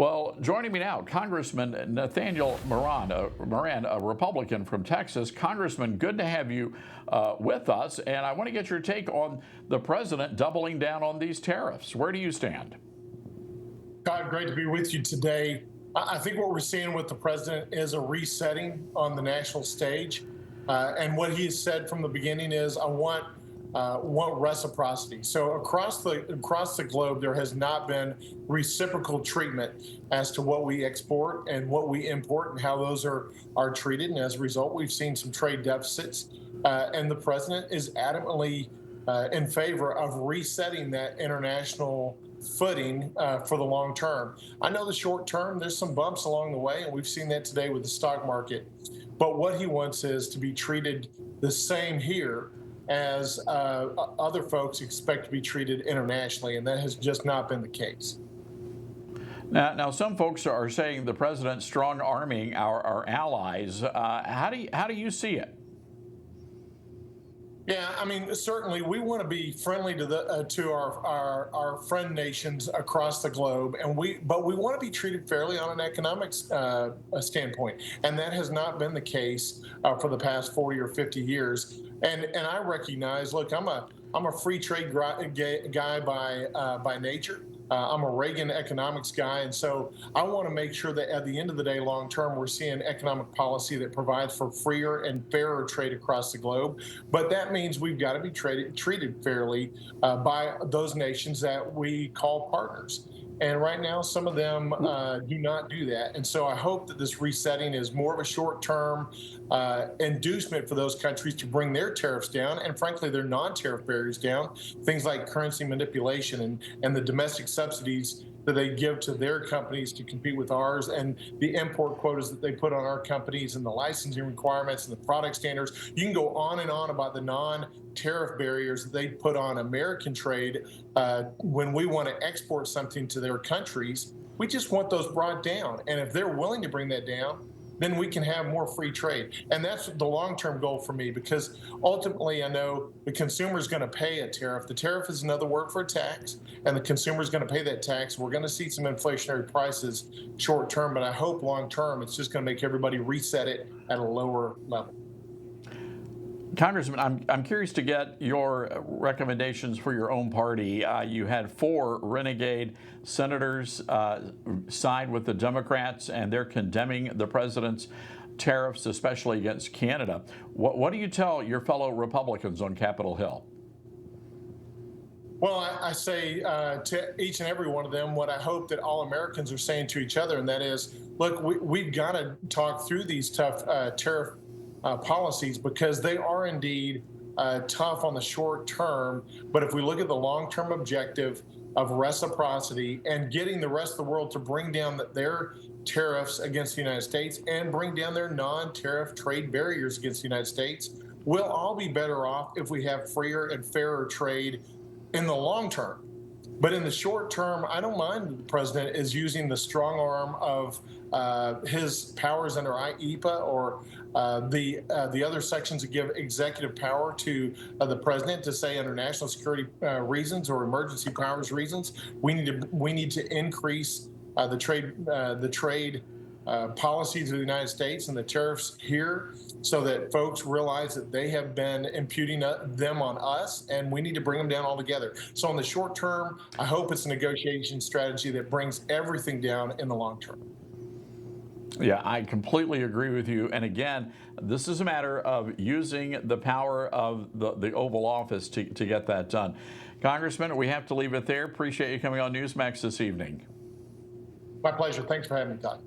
Well, joining me now, Congressman Nathaniel Moran, a Republican from Texas. Congressman, good to have you with us. And I want to get your take on the president doubling down on these tariffs. Where do you stand? Todd, great to be with you today. I think what we're seeing with the president is a resetting on the national stage. And what he has said from the beginning is, I want reciprocity. So across the globe, there has not been reciprocal treatment as to what we export and what we import and how those are treated. And as a result, we've seen some trade deficits. And the president is adamantly in favor of resetting that international footing for the long term. I know the short term, there's some bumps along the way, and we've seen that today with the stock market. But what he wants is to be treated the same here as other folks expect to be treated internationally, and that has just not been the case. Now, some folks are saying the president's strong arming our allies. How do you see it? Yeah, I mean, certainly we want to be friendly to our friend nations across the globe, but we want to be treated fairly on an economic standpoint, and that has not been the case for the past 40 or 50 years. And I recognize, look, I'm a free trade guy by nature. I'm a Reagan economics guy, and so I want to make sure that at the end of the day, long term, we're seeing economic policy that provides for freer and fairer trade across the globe. But that means we've got to be treated fairly by those nations that we call partners. And right now, some of them do not do that. And so I hope that this resetting is more of a short-term inducement for those countries to bring their tariffs down and, frankly, their non-tariff barriers down, things like currency manipulation and the domestic subsidies that they give to their companies to compete with ours, and the import quotas that they put on our companies, and the licensing requirements and the product standards. You can go on and on about the non-tariff barriers that they put on American trade when we want to export something to their countries. We just want those brought down. And if they're willing to bring that down, then we can have more free trade. And that's the long-term goal for me, because ultimately I know the consumer is going to pay a tariff. The tariff is another word for a tax, and the consumer is going to pay that tax. We're going to see some inflationary prices short-term, but I hope long-term it's just going to make everybody reset it at a lower level. Congressman, I'm curious to get your recommendations for your own party. You had 4 renegade senators side with the Democrats, and they're condemning the president's tariffs, especially against Canada. What do you tell your fellow Republicans on Capitol Hill? Well, I say to each and every one of them what I hope that all Americans are saying to each other, and that is, look, we've got to talk through these tough tariff policies, because they are indeed tough on the short term. But if we look at the long-term objective of reciprocity and getting the rest of the world to bring down their tariffs against the United States and bring down their non-tariff trade barriers against the United States, we'll all be better off if we have freer and fairer trade in the long term. But in the short term, I don't mind the president is using the strong arm of his powers under IEPA or the other sections that give executive power to the president to say, under national security reasons or emergency powers reasons, we need to increase the trade policies of the United States and the tariffs here, so that folks realize that they have been imputing them on us, and we need to bring them down altogether. So in the short term, I hope it's a negotiation strategy that brings everything down in the long term. Yeah, I completely agree with you. And again, this is a matter of using the power of the Oval Office to get that done. Congressman, we have to leave it there. Appreciate you coming on Newsmax this evening. My pleasure. Thanks for having me, Todd.